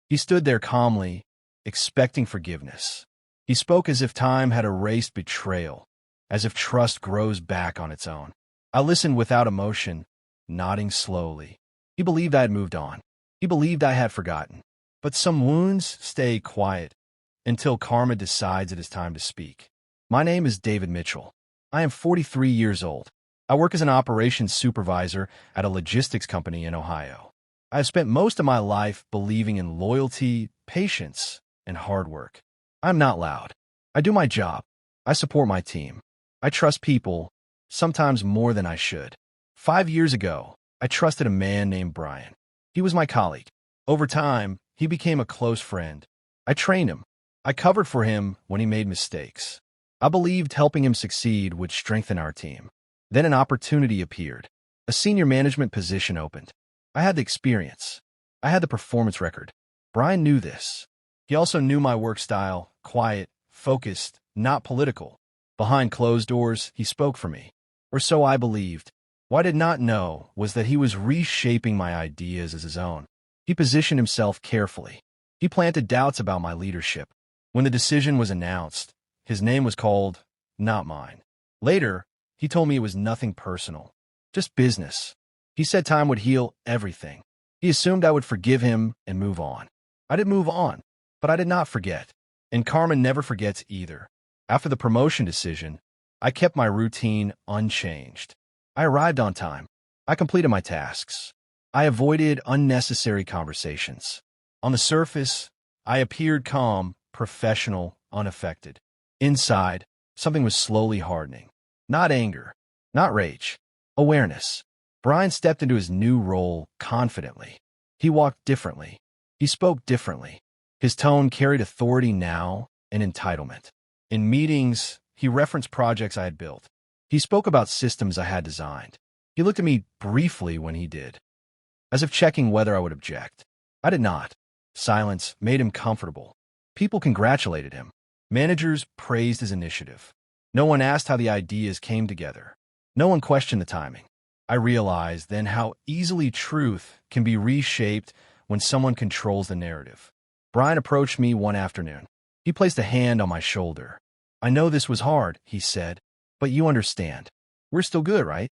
He stood there calmly, expecting forgiveness. He spoke as if time had erased betrayal, as if trust grows back on its own. I listened without emotion, nodding slowly. He believed I had moved on. He believed I had forgotten. But some wounds stay quiet until karma decides it is time to speak. My name is David Mitchell. I am 43 years old. I work as an operations supervisor at a logistics company in Ohio. I have spent most of my life believing in loyalty, patience, and hard work. I'm not loud. I do my job. I support my team. I trust people, sometimes more than I should. 5 years ago, I trusted a man named Brian. He was my colleague. Over time, he became a close friend. I trained him. I covered for him when he made mistakes. I believed helping him succeed would strengthen our team. Then an opportunity appeared. A senior management position opened. I had the experience. I had the performance record. Brian knew this. He also knew my work style, quiet, focused, not political. Behind closed doors, he spoke for me. Or so I believed. What I did not know was that he was reshaping my ideas as his own. He positioned himself carefully. He planted doubts about my leadership. When the decision was announced, his name was called, not mine. Later, he told me it was nothing personal, just business. He said time would heal everything. He assumed I would forgive him and move on. I did move on, but I did not forget. And karma never forgets either. After the promotion decision, I kept my routine unchanged. I arrived on time. I completed my tasks. I avoided unnecessary conversations. On the surface, I appeared calm, professional, unaffected. Inside, something was slowly hardening. Not anger, not rage, awareness. Brian stepped into his new role confidently. He walked differently. He spoke differently. His tone carried authority now and entitlement. In meetings, he referenced projects I had built. He spoke about systems I had designed. He looked at me briefly when he did, as if checking whether I would object. I did not. Silence made him comfortable. People congratulated him. Managers praised his initiative. No one asked how the ideas came together. No one questioned the timing. I realized then how easily truth can be reshaped when someone controls the narrative. Brian approached me one afternoon. He placed a hand on my shoulder. I know this was hard, he said, but you understand. We're still good, right?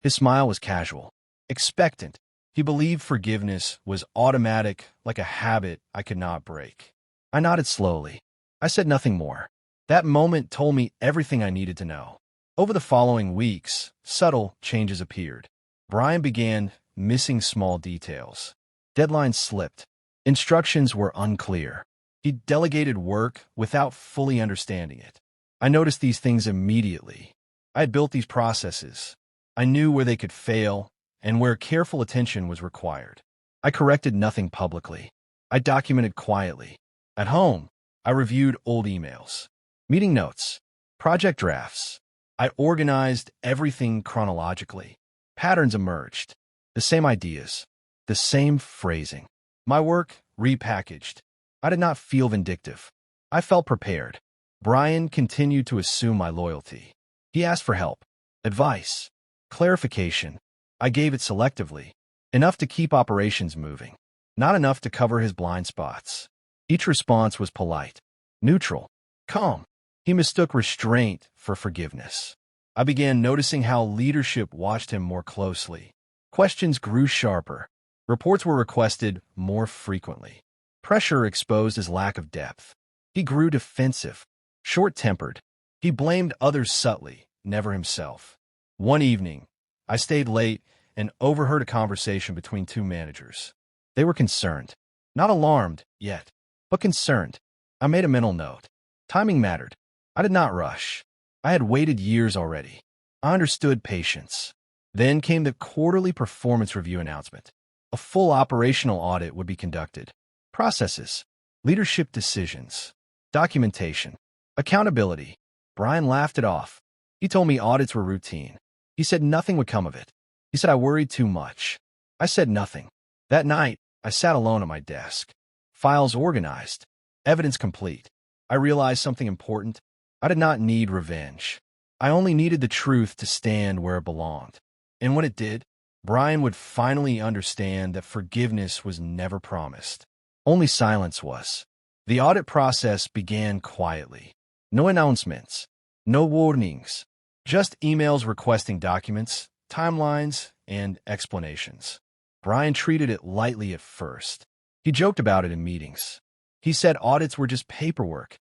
His smile was casual, expectant. He believed forgiveness was automatic, like a habit I could not break. I nodded slowly. I said nothing more. That moment told me everything I needed to know. Over the following weeks, subtle changes appeared. Brian began missing small details. Deadlines slipped. Instructions were unclear. He delegated work without fully understanding it. I noticed these things immediately. I had built these processes. I knew where they could fail and where careful attention was required. I corrected nothing publicly. I documented quietly. At home, I reviewed old emails, meeting notes, project drafts. I organized everything chronologically. Patterns emerged. The same ideas, the same phrasing. My work repackaged. I did not feel vindictive. I felt prepared. Brian continued to assume my loyalty. He asked for help, advice, clarification. I gave it selectively, enough to keep operations moving, not enough to cover his blind spots. Each response was polite, neutral, calm. He mistook restraint for forgiveness. I began noticing how leadership watched him more closely. Questions grew sharper. Reports were requested more frequently. Pressure exposed his lack of depth. He grew defensive, short-tempered. He blamed others subtly, never himself. One evening, I stayed late and overheard a conversation between two managers. They were concerned. Not alarmed yet, but concerned. I made a mental note. Timing mattered. I did not rush. I had waited years already. I understood patience. Then came the quarterly performance review announcement. A full operational audit would be conducted. Processes, leadership decisions, documentation, accountability. Brian laughed it off. He told me audits were routine. He said nothing would come of it. He said I worried too much. I said nothing. That night, I sat alone at my desk. Files organized. Evidence complete. I realized something important. I did not need revenge. I only needed the truth to stand where it belonged. And when it did, Brian would finally understand that forgiveness was never promised. Only silence was. The audit process began quietly. No announcements, no warnings, just emails requesting documents, timelines, and explanations. Brian treated it lightly at first. He joked about it in meetings. He said audits were just paperwork,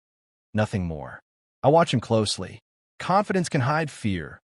nothing more. I watched him closely. Confidence can hide fear,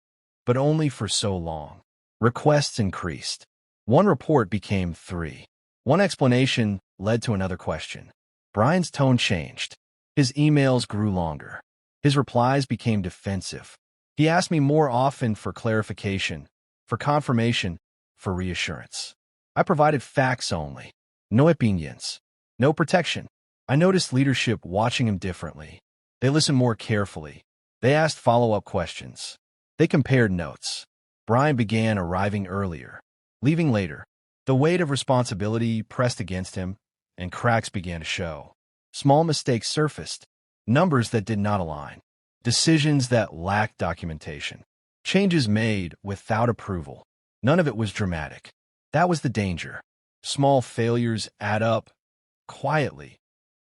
but only for so long. Requests increased. One report became 3. One explanation led to another question. Brian's tone changed. His emails grew longer. His replies became defensive. He asked me more often for clarification, for confirmation, for reassurance. I provided facts only. No opinions. No protection. I noticed leadership watching him differently. They listened more carefully. They asked follow-up questions. They compared notes. Brian began arriving earlier, leaving later. The weight of responsibility pressed against him, and cracks began to show. Small mistakes surfaced, numbers that did not align, decisions that lacked documentation, changes made without approval. None of it was dramatic. That was the danger. Small failures add up quietly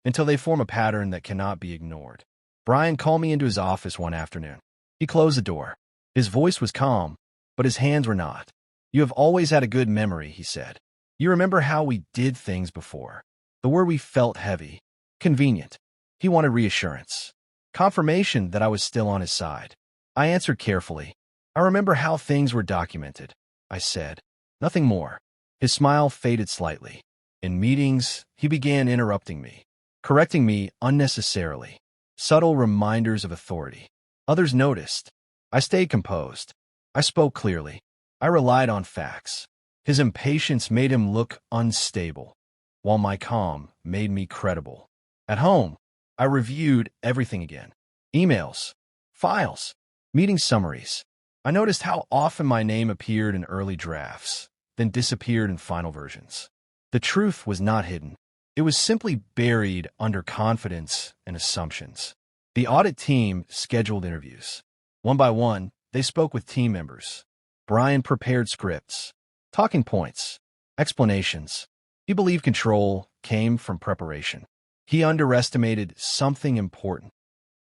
until they form a pattern that cannot be ignored. Brian called me into his office one afternoon. He closed the door. His voice was calm, but his hands were not. "You have always had a good memory," he said. "You remember how we did things before." The word we felt heavy, convenient. He wanted reassurance, confirmation that I was still on his side. I answered carefully. "I remember how things were documented," I said. Nothing more. His smile faded slightly. In meetings, he began interrupting me, correcting me unnecessarily. Subtle reminders of authority. Others noticed. I stayed composed. I spoke clearly. I relied on facts. His impatience made him look unstable, while my calm made me credible. At home, I reviewed everything again. Emails, files, meeting summaries. I noticed how often my name appeared in early drafts, then disappeared in final versions. The truth was not hidden. It was simply buried under confidence and assumptions. The audit team scheduled interviews. One by one, they spoke with team members. Brian prepared scripts, talking points, explanations. He believed control came from preparation. He underestimated something important.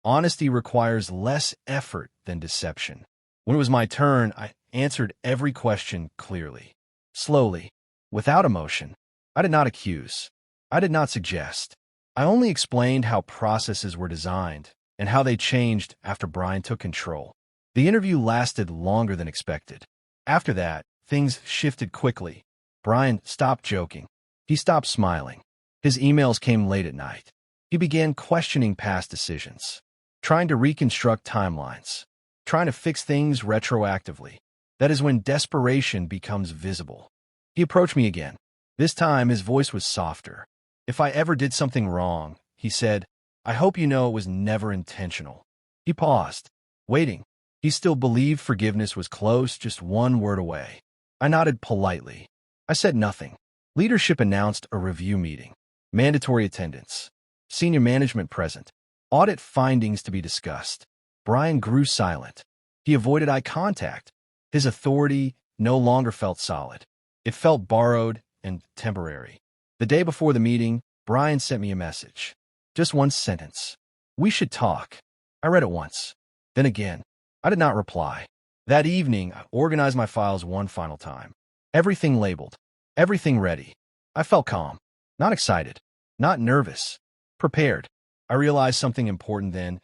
Honesty requires less effort than deception. When it was my turn, I answered every question clearly, slowly, without emotion. I did not accuse. I did not suggest. I only explained how processes were designed and how they changed after Brian took control. The interview lasted longer than expected. After that, things shifted quickly. Brian stopped joking. He stopped smiling. His emails came late at night. He began questioning past decisions, trying to reconstruct timelines, trying to fix things retroactively. That is when desperation becomes visible. He approached me again. This time, his voice was softer. "If I ever did something wrong," he said, "I hope you know it was never intentional." He paused, waiting. He still believed forgiveness was close, just one word away. I nodded politely. I said nothing. Leadership announced a review meeting. Mandatory attendance. Senior management present. Audit findings to be discussed. Brian grew silent. He avoided eye contact. His authority no longer felt solid. It felt borrowed and temporary. The day before the meeting, Brian sent me a message. Just one sentence. "We should talk." I read it once. Then again. I did not reply. That evening, I organized my files one final time. Everything labeled. Everything ready. I felt calm. Not excited. Not nervous. Prepared. I realized something important then.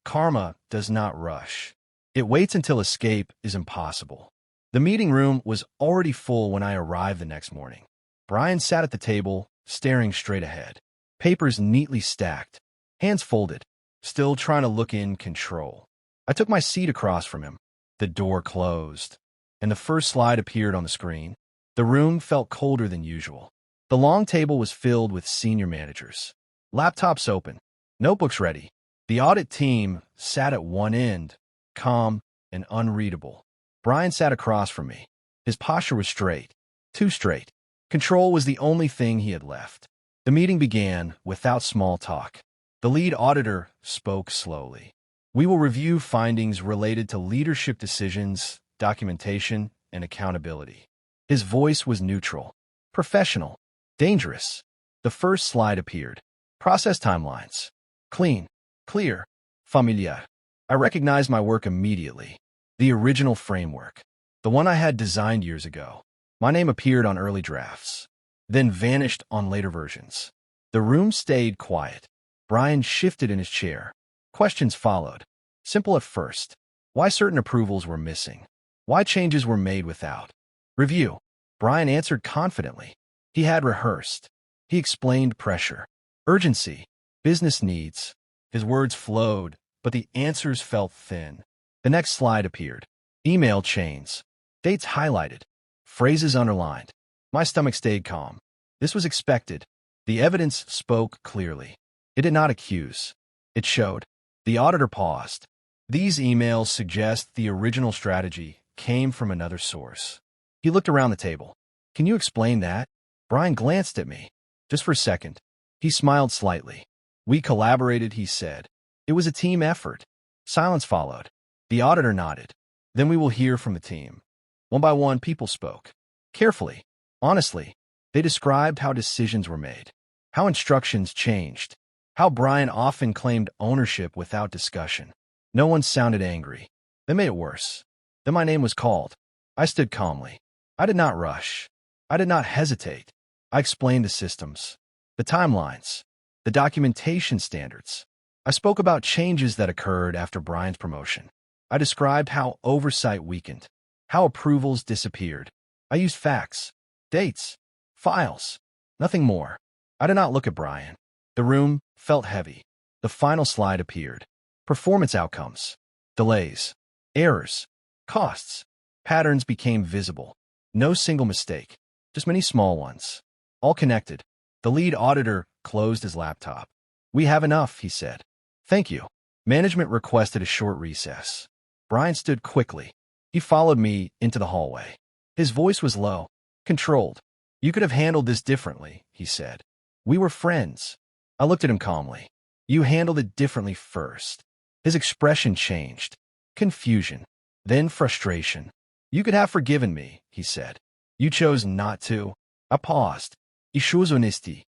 Karma does not rush. It waits until escape is impossible. The meeting room was already full when I arrived the next morning. Brian sat at the table, staring straight ahead. Papers neatly stacked. Hands folded. Still trying to look in control. I took my seat across from him. The door closed, and the first slide appeared on the screen. The room felt colder than usual. The long table was filled with senior managers. Laptops open. Notebooks ready. The audit team sat at one end, calm and unreadable. Brian sat across from me. His posture was straight. Too straight. Control was the only thing he had left. The meeting began without small talk. The lead auditor spoke slowly. "We will review findings related to leadership decisions, documentation, and accountability." His voice was neutral, professional, dangerous. The first slide appeared. Process timelines. Clean. Clear. Familiar. I recognized my work immediately. The original framework. The one I had designed years ago. My name appeared on early drafts, then vanished on later versions. The room stayed quiet. Brian shifted in his chair. Questions followed. Simple at first. Why certain approvals were missing. Why changes were made without. Review. Brian answered confidently. He had rehearsed. He explained pressure. Urgency. Business needs. His words flowed, but the answers felt thin. The next slide appeared. Email chains. Dates highlighted. Phrases underlined. My stomach stayed calm. This was expected. The evidence spoke clearly. It did not accuse. It showed. The auditor paused. These emails suggest the original strategy came from another source. He looked around the table. Can you explain that? Brian glanced at me. Just for a second. He smiled slightly. We collaborated, he said. It was a team effort. Silence followed. The auditor nodded. Then we will hear from the team. One by one, people spoke. Carefully, honestly, they described how decisions were made, how instructions changed, how Brian often claimed ownership without discussion. No one sounded angry. They made it worse. Then my name was called. I stood calmly. I did not rush. I did not hesitate. I explained the systems, the timelines, the documentation standards. I spoke about changes that occurred after Brian's promotion. I described how oversight weakened, how approvals disappeared. I used facts, dates, files, nothing more. I did not look at Brian. The room felt heavy. The final slide appeared. Performance outcomes, delays, errors, costs, patterns became visible. No single mistake, just many small ones, all connected. The lead auditor closed his laptop. We have enough, he said. Thank you. Management requested a short recess. Brian stood quickly. He followed me into the hallway. His voice was low, controlled. You could have handled this differently, he said. We were friends. I looked at him calmly. You handled it differently first. His expression changed. Confusion, then frustration. You could have forgiven me, he said. You chose not to. I paused. I chose honesty.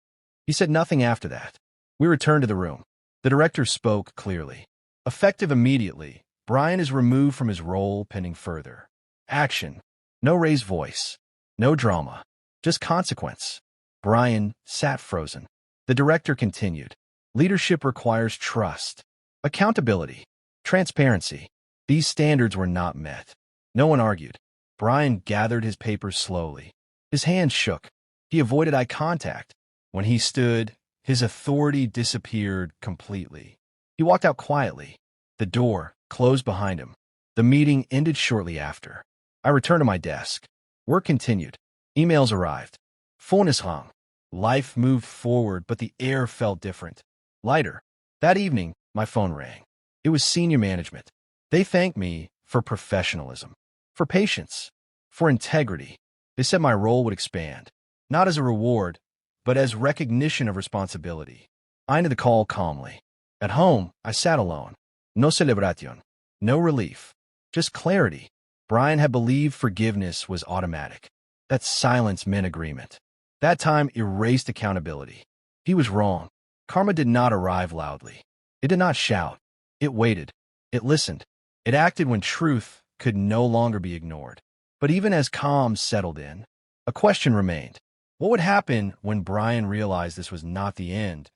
He said nothing after that. We returned to the room. The director spoke clearly. Effective immediately, Brian is removed from his role pending further. Action. No raised voice. No drama. Just consequence. Brian sat frozen. The director continued. Leadership requires trust, accountability, transparency. These standards were not met. No one argued. Brian gathered his papers slowly. His hands shook. He avoided eye contact. When he stood, his authority disappeared completely. He walked out quietly. The door closed behind him. The meeting ended shortly after. I returned to my desk. Work continued. Emails arrived. Fullness hung. Life moved forward, but the air felt different. Lighter. That evening, my phone rang. It was senior management. They thanked me for professionalism, for patience, for integrity. They said my role would expand, not as a reward, but as recognition of responsibility. I ended the call calmly. At home, I sat alone. No celebración, no relief, just clarity. Brian had believed forgiveness was automatic. That silence meant agreement. That time erased accountability. He was wrong. Karma did not arrive loudly. It did not shout. It waited. It listened. It acted when truth could no longer be ignored. But even as calm settled in, a question remained. What would happen when Brian realized this was not the end,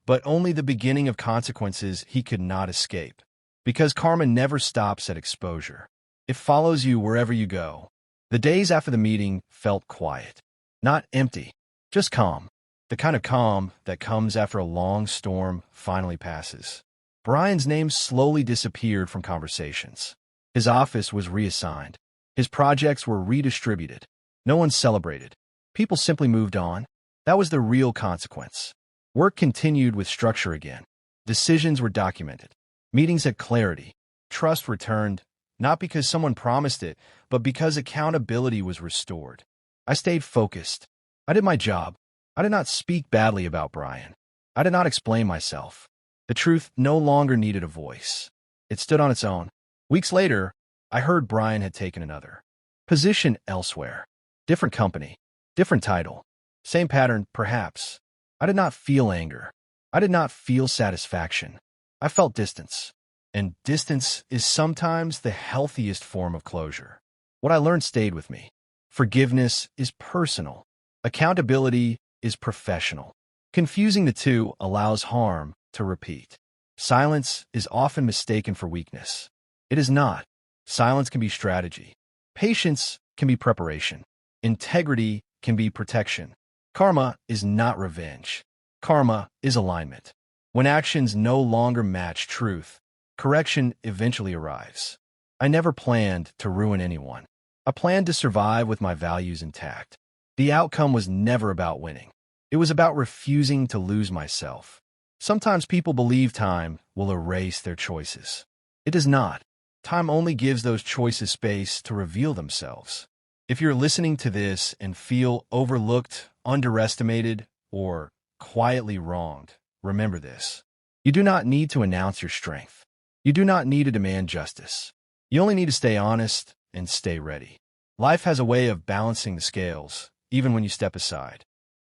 but only the beginning of consequences he could not escape? Because karma never stops at exposure. It follows you wherever you go. The days after the meeting felt quiet. Not empty, just calm. The kind of calm that comes after a long storm finally passes. Brian's name slowly disappeared from conversations. His office was reassigned. His projects were redistributed. No one celebrated. People simply moved on. That was the real consequence. Work continued with structure again. Decisions were documented. Meetings had clarity. Trust returned, not because someone promised it, but because accountability was restored. I stayed focused. I did my job. I did not speak badly about Brian. I did not explain myself. The truth no longer needed a voice. It stood on its own. Weeks later, I heard Brian had taken another position elsewhere. Different company, different title. Same pattern, perhaps. I did not feel anger. I did not feel satisfaction. I felt distance. And distance is sometimes the healthiest form of closure. What I learned stayed with me. Forgiveness is personal. Accountability is professional. Confusing the two allows harm to repeat. Silence is often mistaken for weakness. It is not. Silence can be strategy. Patience can be preparation. Integrity can be protection. Karma is not revenge. Karma is alignment. When actions no longer match truth, correction eventually arrives. I never planned to ruin anyone. I planned to survive with my values intact. The outcome was never about winning. It was about refusing to lose myself. Sometimes people believe time will erase their choices. It does not. Time only gives those choices space to reveal themselves. If you're listening to this and feel overlooked, underestimated, or quietly wronged, remember this. You do not need to announce your strength. You do not need to demand justice. You only need to stay honest and stay ready. Life has a way of balancing the scales, even when you step aside.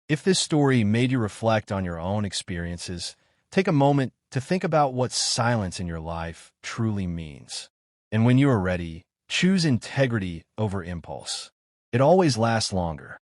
If this story made you reflect on your own experiences, take a moment to think about what silence in your life truly means. And when you are ready, choose integrity over impulse. It always lasts longer.